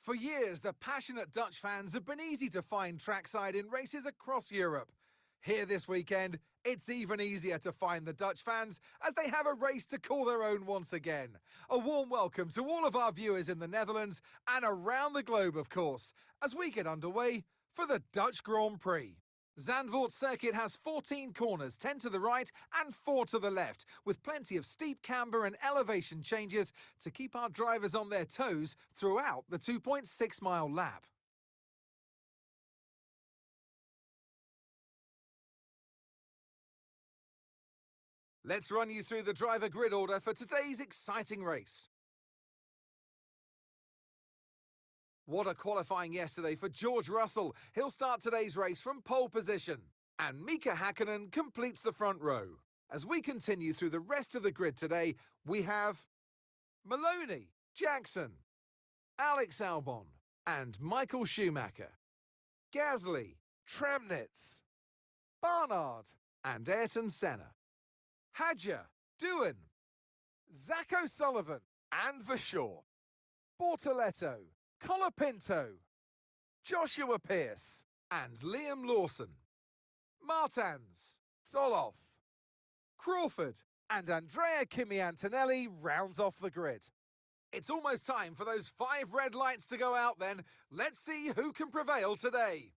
For years, the passionate Dutch fans have been easy to find trackside in races across Europe. Here this weekend, it's even easier to find the Dutch fans as they have a race to call their own once again. A warm welcome to all of our viewers in the Netherlands and around the globe, of course, as we get underway for the Dutch Grand Prix. Zandvoort circuit has 14 corners, 10 to the right and 4 to the left, with plenty of steep camber and elevation changes to keep our drivers on their toes throughout the 2.6-mile lap. Let's run you through the driver grid order for today's exciting race. What a qualifying yesterday for George Russell. He'll start today's race from pole position. And Mika Hakkinen completes the front row. As we continue through the rest of the grid today, we have Maloney, Jackson, Alex Albon, and Michael Schumacher, Gasly, Tramnitz, Barnard, and Ayrton Senna, Hadjar, Doohan, Zach O'Sullivan, and Vershaw, Bortoletto, Colapinto, Joshua Pearce, and Liam Lawson, Martins, Soloff, Crawford, and Andrea Kimi Antonelli rounds off the grid. It's almost time for those 5 red lights to go out then. Let's see who can prevail today.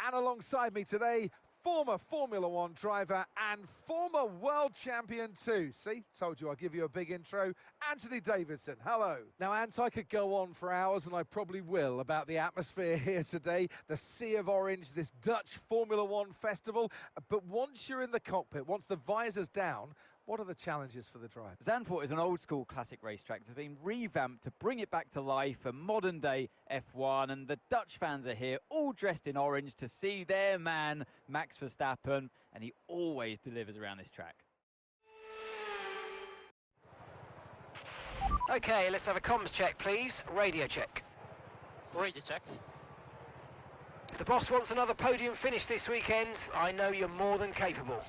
And alongside me today, former Formula One driver and former world champion too. See, told you I'll give you a big intro. Anthony Davidson, hello. Now, Ant, I could go on for hours, and I probably will, about the atmosphere here today, the sea of orange, this Dutch Formula One festival. But once you're in the cockpit, once the visor's down, what are the challenges for the driver? Zandvoort is an old-school classic racetrack that's been revamped to bring it back to life for modern-day F1, and the Dutch fans are here, all dressed in orange, to see their man, Max Verstappen, and he always delivers around this track. Okay, let's have a comms check, please. Radio check. Radio check. The boss wants another podium finish this weekend. I know you're more than capable.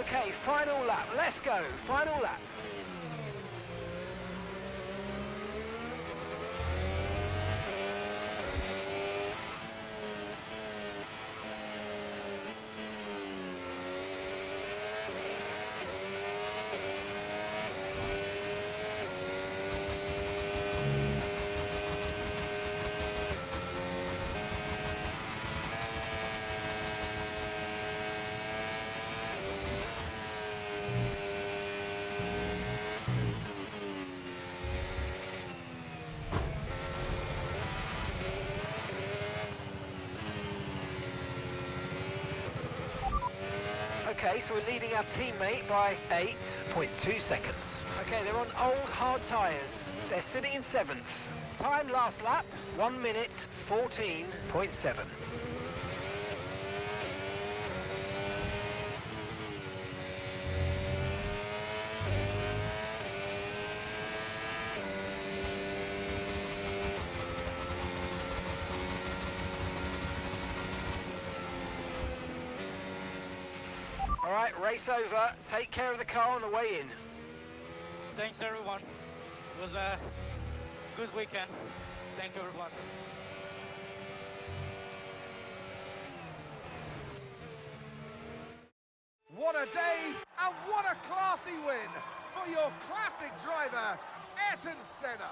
Okay, final lap. Let's go. Final lap. Okay, so we're leading our teammate by 8.2 seconds. Okay, they're on old hard tyres. They're sitting in 7th. Time last lap, 1 minute 14.7. All right, race over. Take care of the car on the way in. Thanks everyone. It was a good weekend. Thank you everyone. What a day and what a classy win for your classic driver, Ayrton Senna.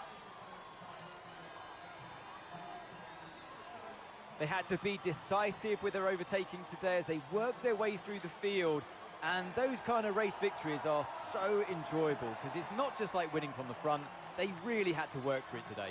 They had to be decisive with their overtaking today as they worked their way through the field. And those kind of race victories are so enjoyable because it's not just like winning from the front. They really had to work for it today.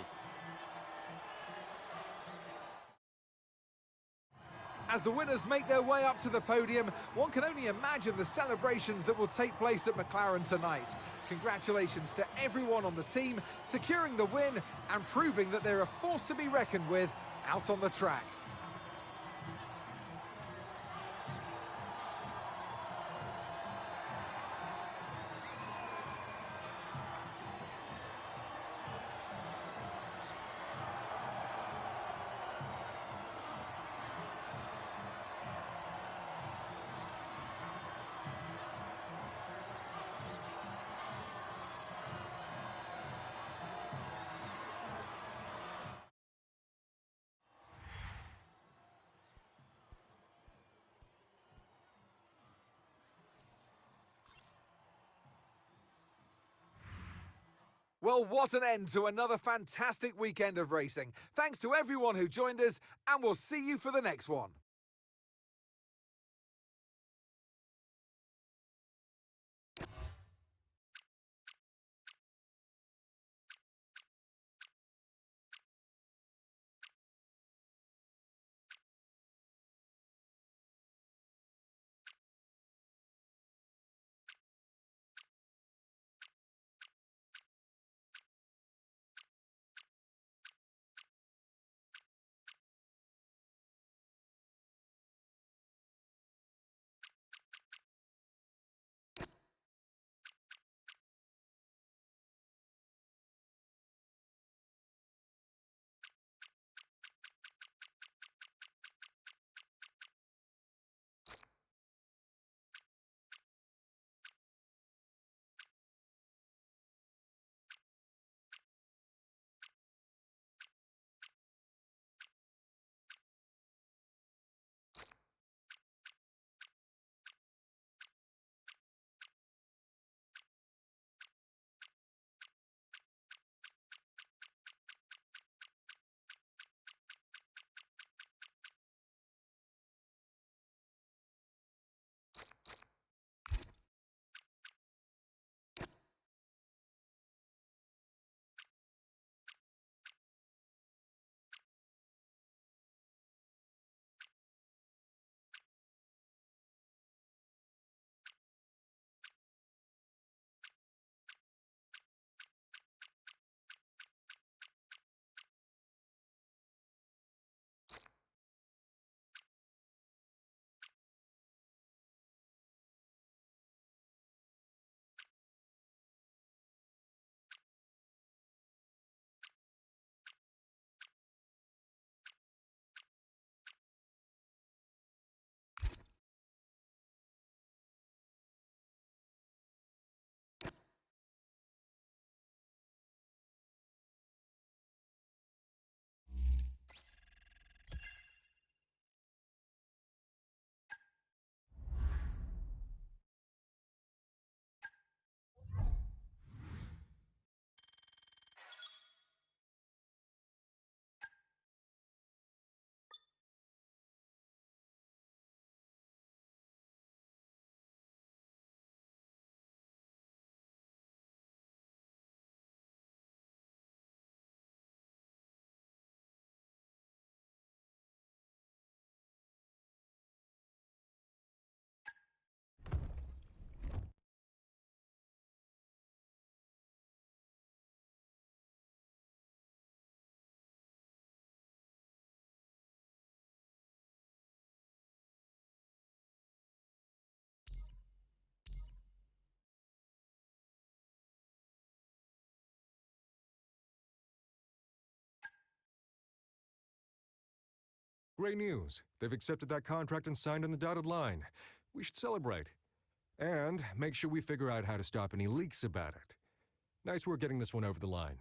As the winners make their way up to the podium, one can only imagine the celebrations that will take place at McLaren tonight. Congratulations to everyone on the team, securing the win and proving that they're a force to be reckoned with out on the track. Well, what an end to another fantastic weekend of racing. Thanks to everyone who joined us, and we'll see you for the next one. Great news. They've accepted that contract and signed on the dotted line. We should celebrate. And make sure we figure out how to stop any leaks about it. Nice work getting this one over the line.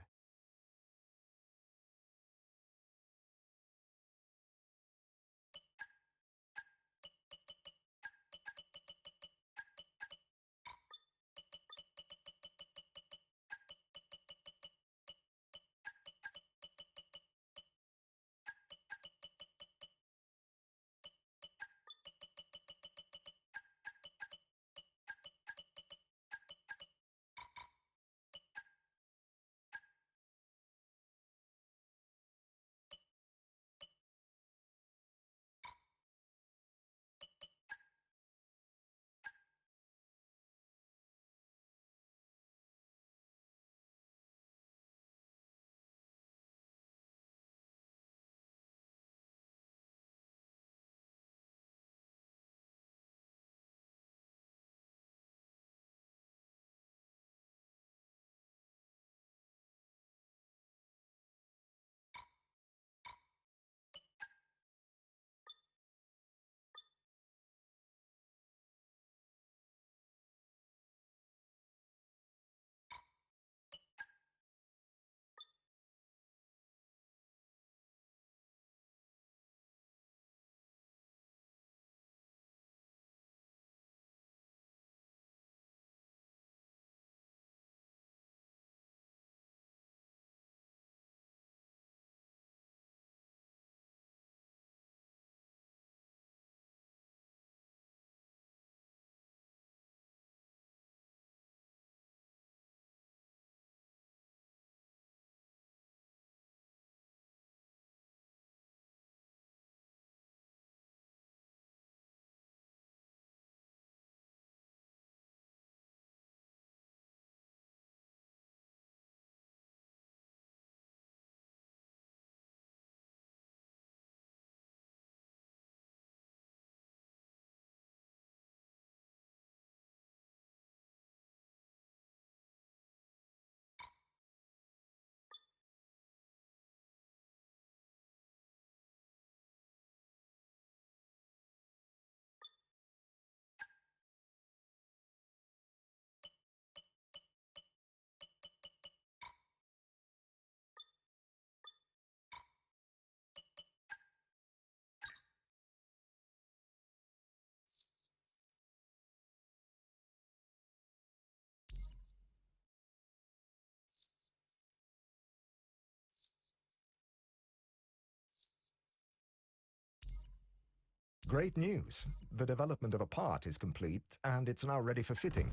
Great news. The development of a part is complete, and it's now ready for fitting.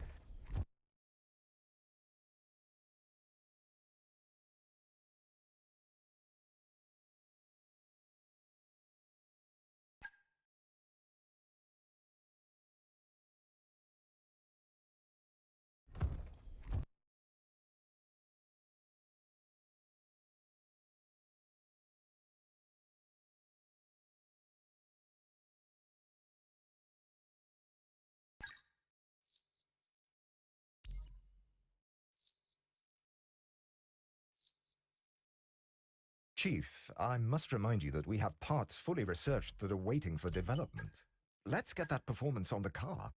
Chief, I must remind you that we have parts fully researched that are waiting for development. Let's get that performance on the car.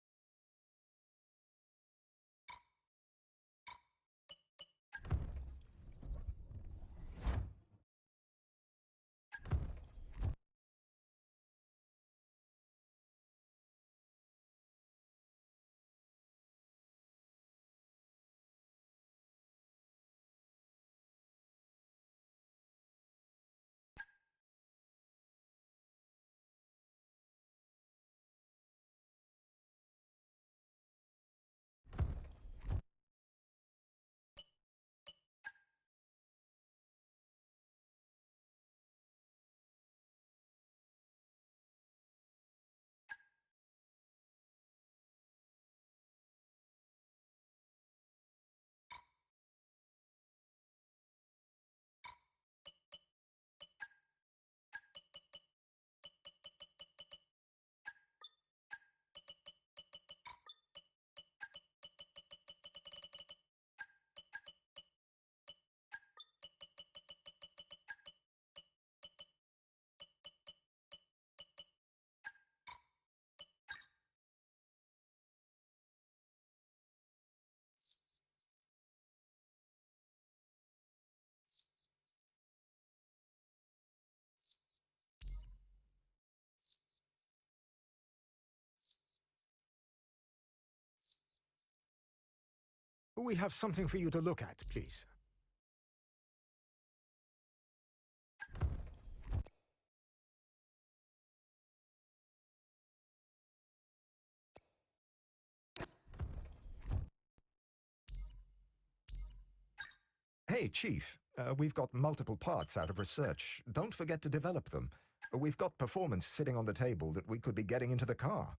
We have something for you to look at, please. Hey, Chief. We've got multiple parts out of research. Don't forget to develop them. We've got performance sitting on the table that we could be getting into the car.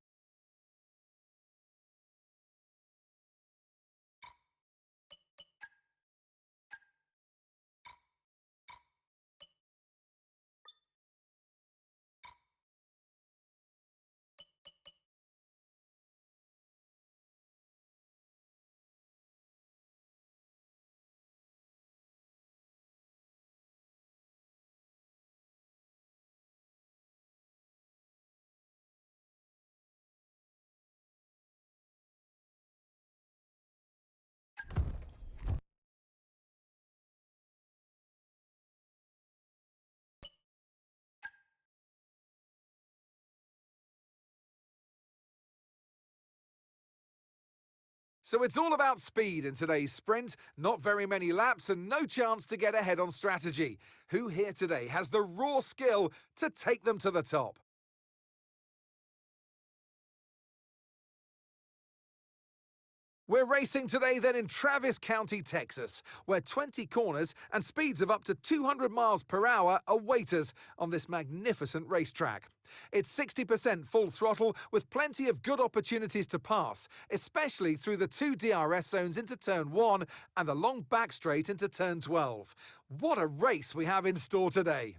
So it's all about speed in today's sprint, not very many laps and no chance to get ahead on strategy. Who here today has the raw skill to take them to the top? We're racing today then in Travis County, Texas, where 20 corners and speeds of up to 200 miles per hour await us on this magnificent racetrack. It's 60% full throttle with plenty of good opportunities to pass, especially through the two DRS zones into turn 1 and the long back straight into turn 12. What a race we have in store today.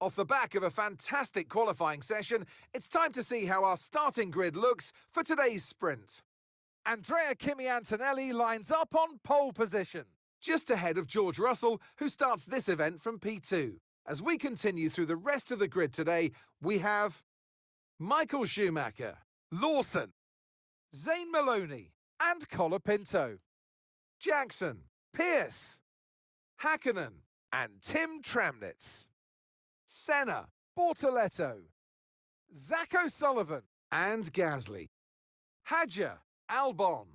Off the back of a fantastic qualifying session, it's time to see how our starting grid looks for today's sprint. Andrea Kimi Antonelli lines up on pole position, just ahead of George Russell, who starts this event from P2. As we continue through the rest of the grid today, we have Michael Schumacher, Lawson, Zane Maloney, and Colapinto, Jackson, Pierce, Hakkinen, and Tim Tramnitz. Senna, Bortoletto, Zach O'Sullivan, and Gasly. Hadjar, Albon,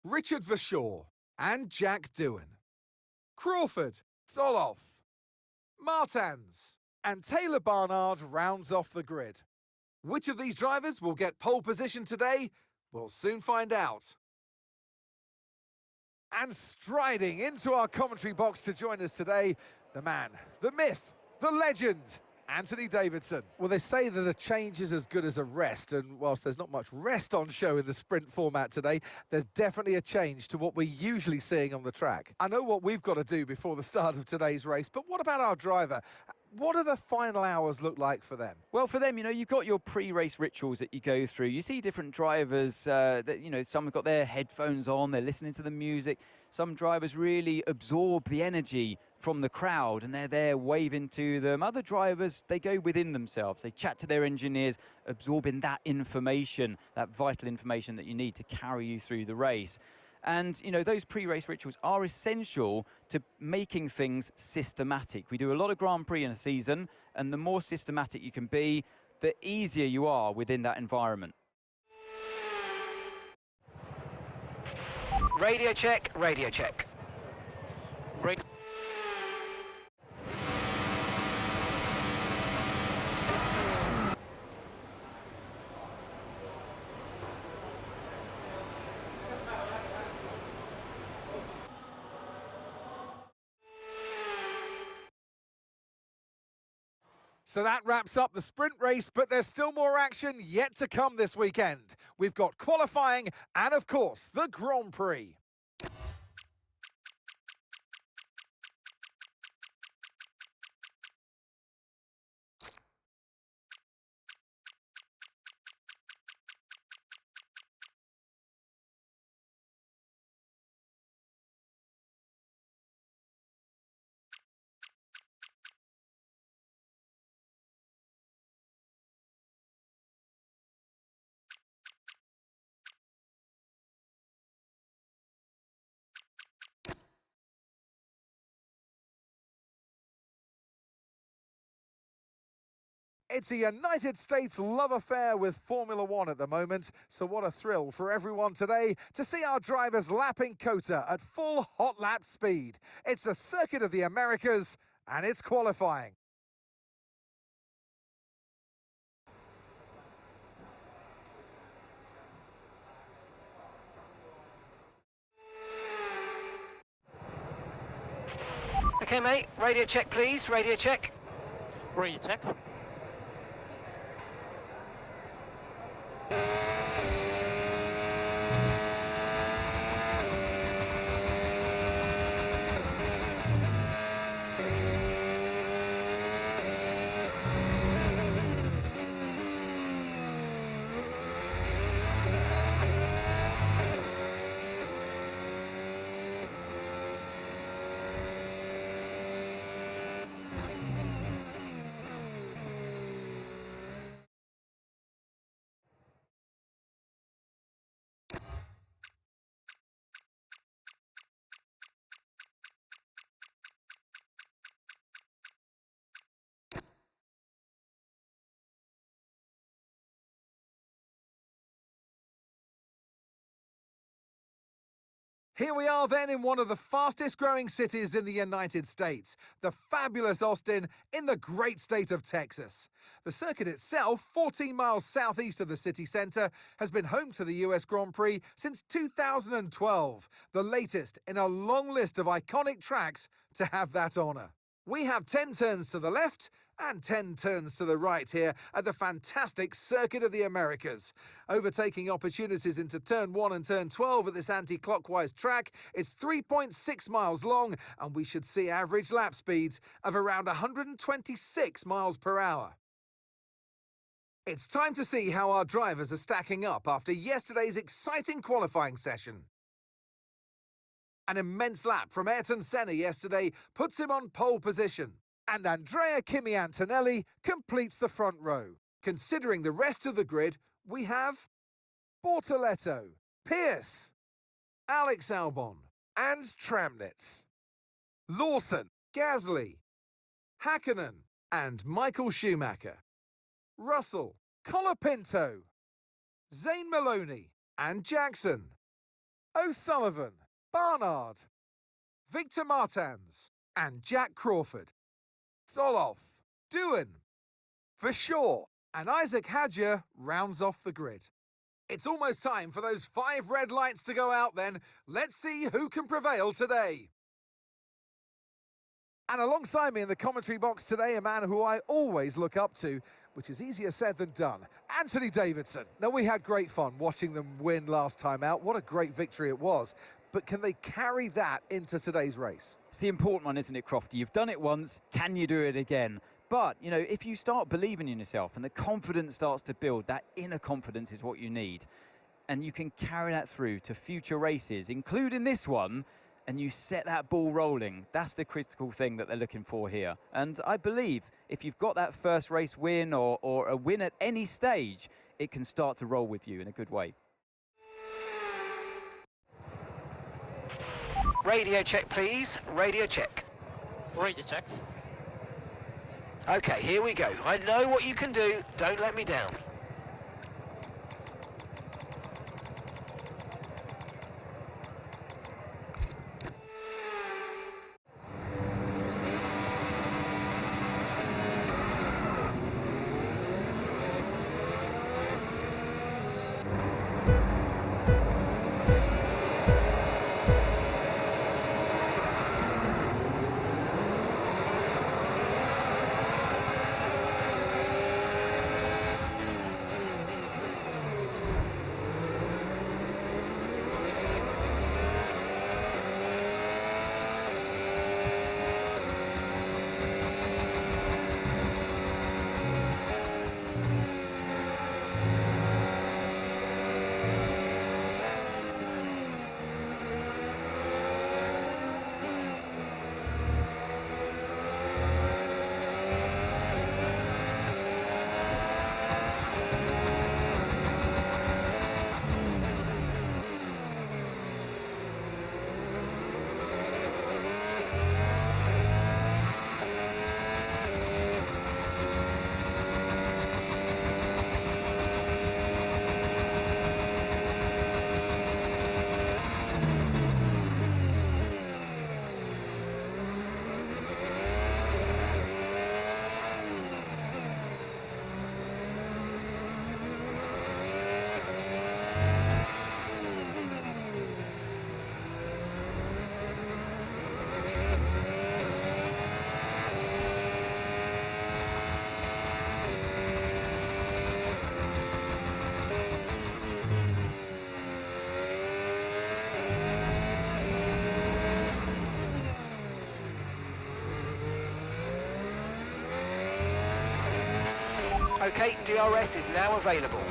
Richard Verschoor, and Jack Doohan. Crawford, Soloff, Martins, and Taylor Barnard rounds off the grid. Which of these drivers will get pole position today? We'll soon find out. And striding into our commentary box to join us today, the man, the myth, the legend, Anthony Davidson. Well, they say that a change is as good as a rest, and whilst there's not much rest on show in the sprint format today, there's definitely a change to what we're usually seeing on the track. I know what we've got to do before the start of today's race, but what about our driver? What do the final hours look like for them? Well, for them, you've got your pre-race rituals that you go through. You see different drivers that, some have got their headphones on, they're listening to the music. Some drivers really absorb the energy from the crowd and they're there waving to them. Other drivers, they go within themselves. They chat to their engineers, absorbing that information, that vital information that you need to carry you through the race. And, those pre-race rituals are essential to making things systematic. We do a lot of Grand Prix in a season, and the more systematic you can be, the easier you are within that environment. Radio check, radio check. So that wraps up the sprint race, but there's still more action yet to come this weekend. We've got qualifying and, of course, the Grand Prix. It's a United States love affair with Formula One at the moment, so what a thrill for everyone today to see our drivers lapping COTA at full hot lap speed. It's the Circuit of the Americas, and it's qualifying. Okay, mate, radio check, please, radio check. Radio check. Here we are then in one of the fastest growing cities in the United States, the fabulous Austin in the great state of Texas. The circuit itself, 14 miles southeast of the city centre, has been home to the US Grand Prix since 2012, the latest in a long list of iconic tracks to have that honour. We have 10 turns to the left and 10 turns to the right here at the fantastic Circuit of the Americas. Overtaking opportunities into turn 1 and turn 12 at this anti-clockwise track. It's 3.6 miles long and we should see average lap speeds of around 126 miles per hour. It's time to see how our drivers are stacking up after yesterday's exciting qualifying session. An immense lap from Ayrton Senna yesterday puts him on pole position. And Andrea Kimi Antonelli completes the front row. Considering the rest of the grid, we have Bortoletto, Pierce, Alex Albon, and Tramnitz, Lawson, Gasly, Hakkinen, and Michael Schumacher, Russell, Colapinto, Zane Maloney, and Jackson, O'Sullivan, Barnard, Victor Martins, and Jack Crawford. Soloff, doing? For sure. And Isaac Hadjer rounds off the grid. It's almost time for those 5 red lights to go out then. Let's see who can prevail today. And alongside me in the commentary box today, a man who I always look up to, which is easier said than done, Anthony Davidson. Now, we had great fun watching them win last time out. What a great victory it was. But can they carry that into today's race? It's the important one, isn't it, Crofty? You've done it once, can you do it again? But, you know, if you start believing in yourself and the confidence starts to build, that inner confidence is what you need. And you can carry that through to future races, including this one, and you set that ball rolling. That's the critical thing that they're looking for here. And I believe if you've got that first race win or a win at any stage, it can start to roll with you in a good way. Radio check, please. Radio check. Radio check. Okay, here we go. I know what you can do. Don't let me down. Okay, DRS is now available.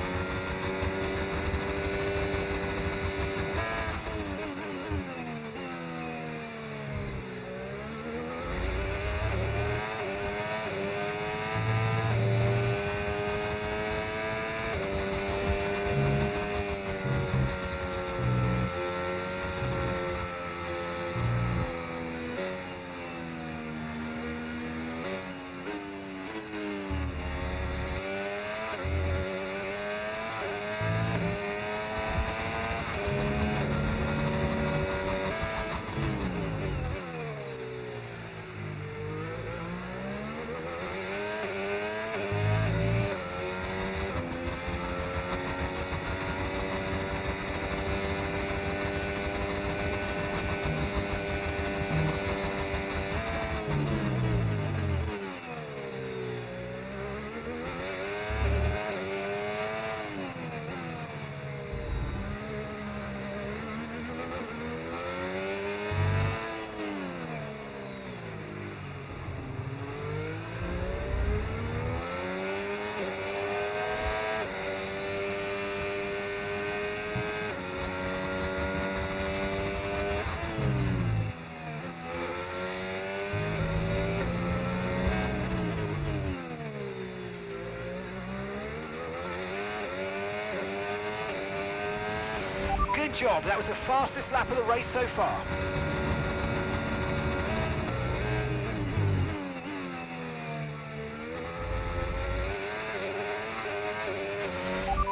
Good job, that was the fastest lap of the race so far.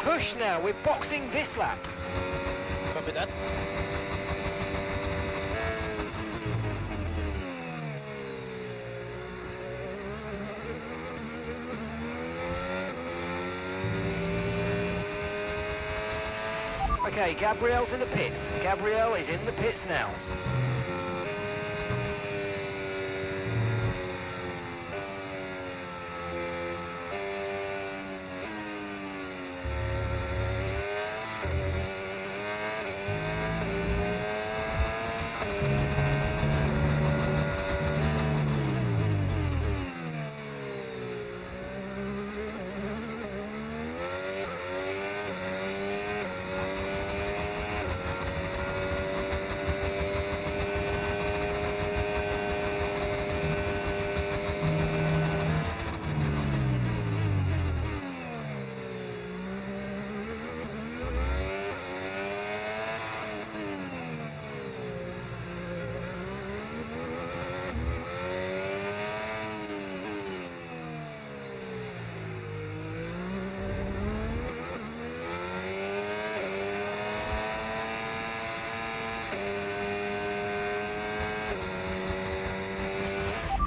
Push now, we're boxing this lap. Copy that. Okay, Gabriel's in the pits. Gabriel is in the pits now.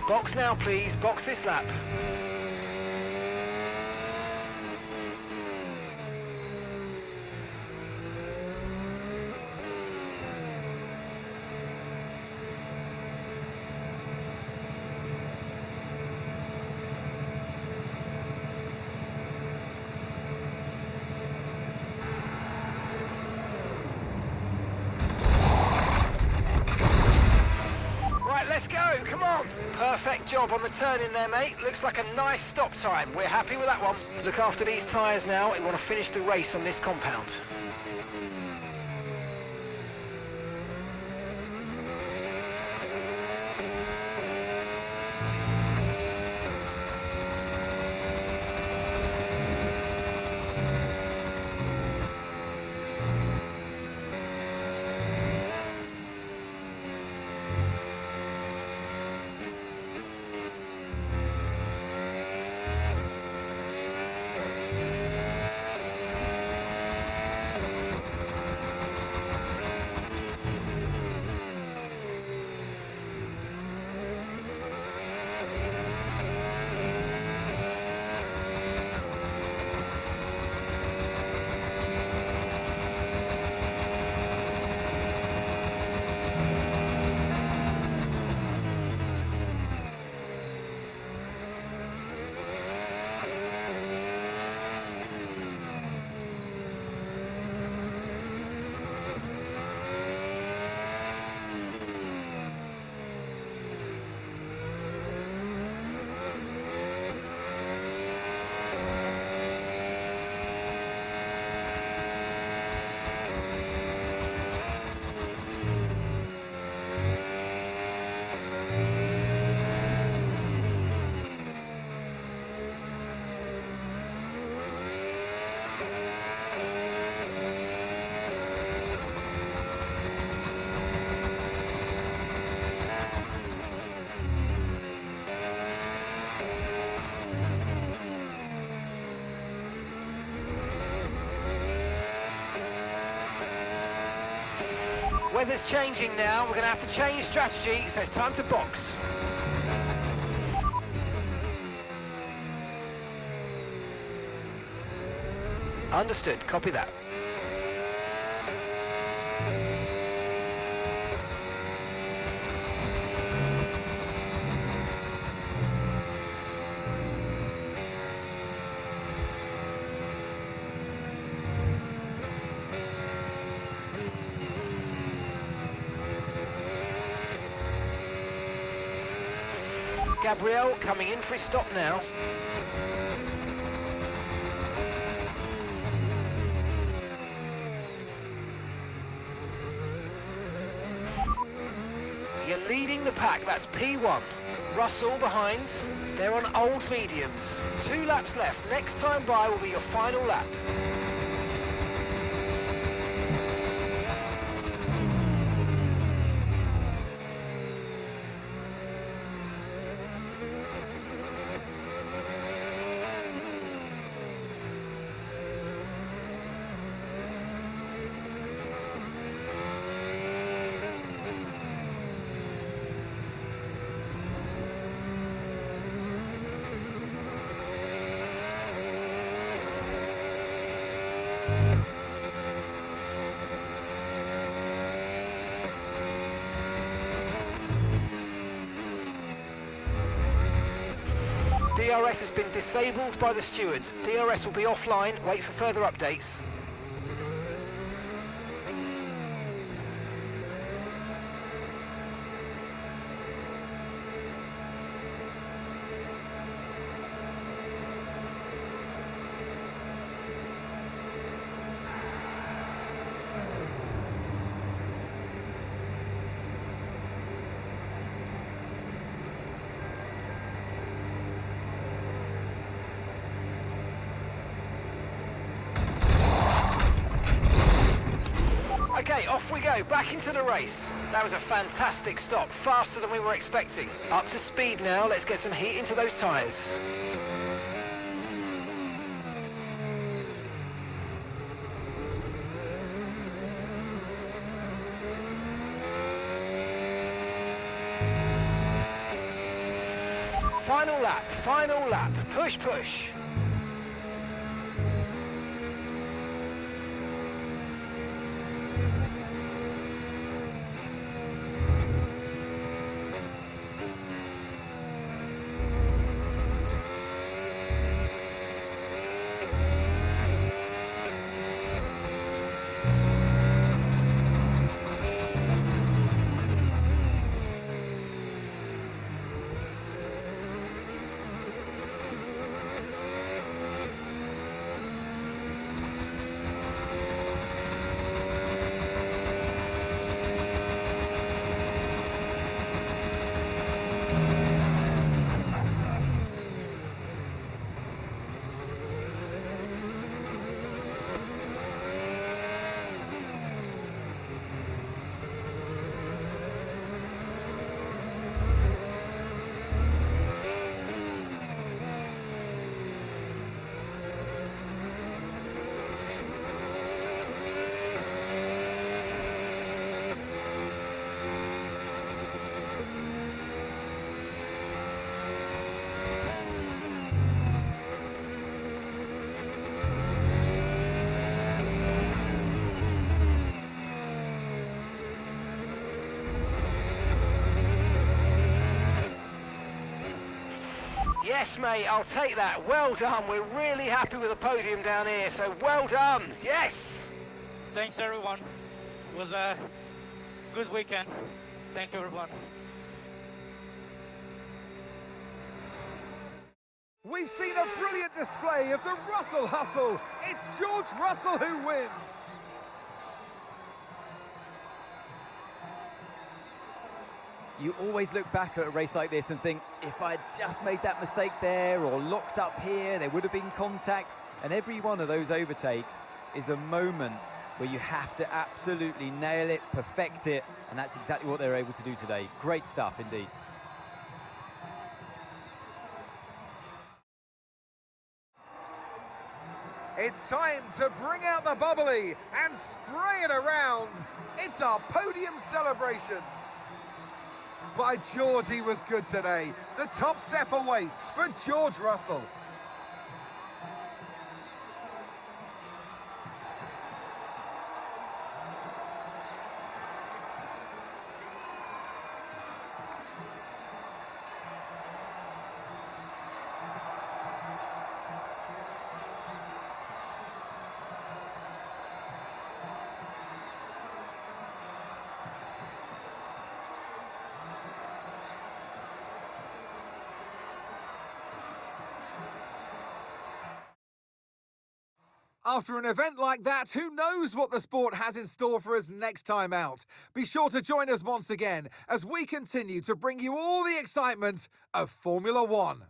Box now, please. Box this lap. Let's go, come on. Perfect job on the turn in there, mate. Looks like a nice stop time. We're happy with that one. Look after these tyres now. We want to finish the race on this compound. Weather's changing now. We're going to have to change strategy, so it's time to box. Understood. Copy that. Gabriel coming in for his stop now. You're leading the pack, that's P1. Russell behind, they're on old mediums. 2 laps left, next time by will be your final lap. DRS has been disabled by the stewards. DRS will be offline. Wait for further updates. Okay, off we go, back into the race. That was a fantastic stop, faster than we were expecting. Up to speed now, let's get some heat into those tyres. Final lap, push, push. Yes, mate, I'll take that. Well done. We're really happy with the podium down here, so well done. Yes! Thanks, everyone. It was a good weekend. Thank you, everyone. We've seen a brilliant display of the Russell hustle. It's George Russell who wins. You always look back at a race like this and think, if I'd just made that mistake there or locked up here, there would have been contact. And every one of those overtakes is a moment where you have to absolutely nail it, perfect it, and that's exactly what they were able to do today. Great stuff indeed. It's time to bring out the bubbly and spray it around. It's our podium celebrations. By George, he was good today. The top step awaits for George Russell. After an event like that, who knows what the sport has in store for us next time out? Be sure to join us once again as we continue to bring you all the excitement of Formula One.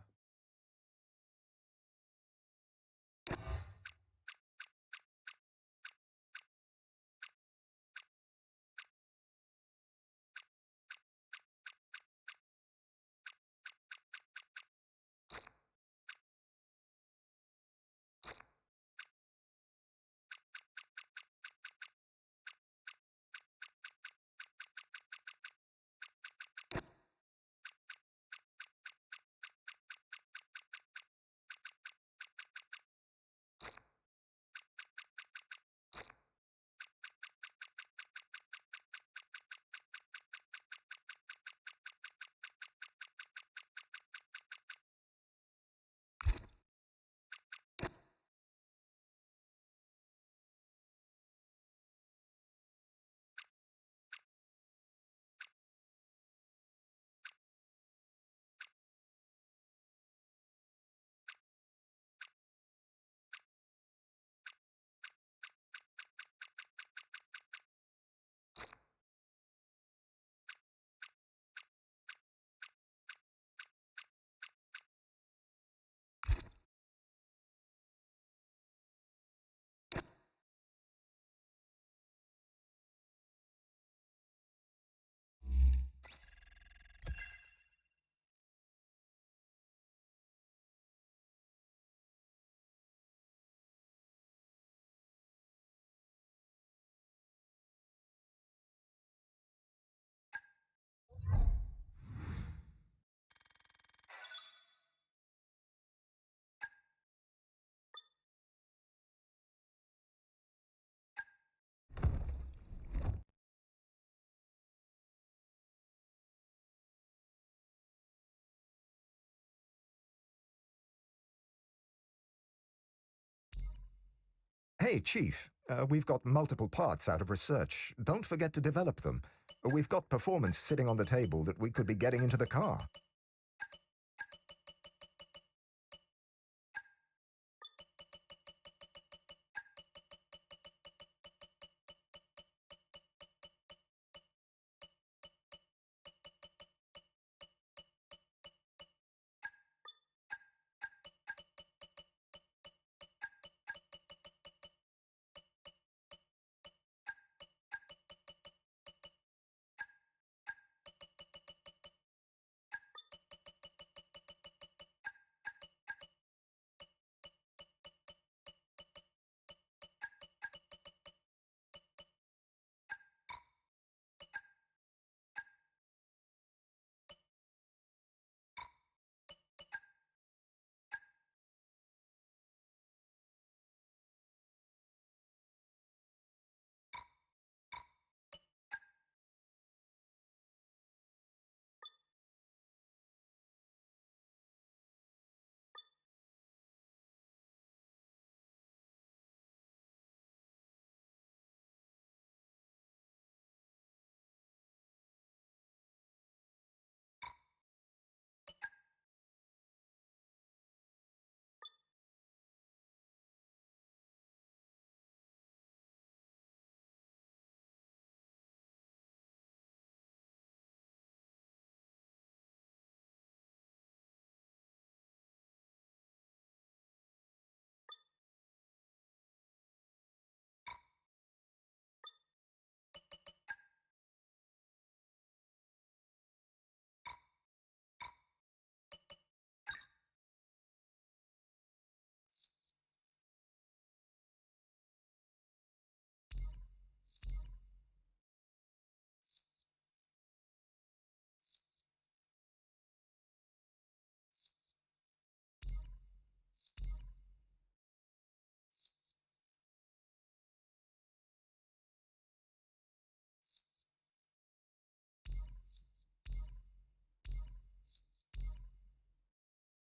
Hey, Chief, we've got multiple parts out of research. Don't forget to develop them. We've got performance sitting on the table that we could be getting into the car.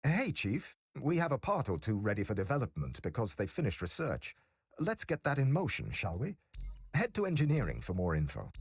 Hey, Chief, we have a part or two ready for development because they finished research. Let's get that in motion, shall we? Head to engineering for more info.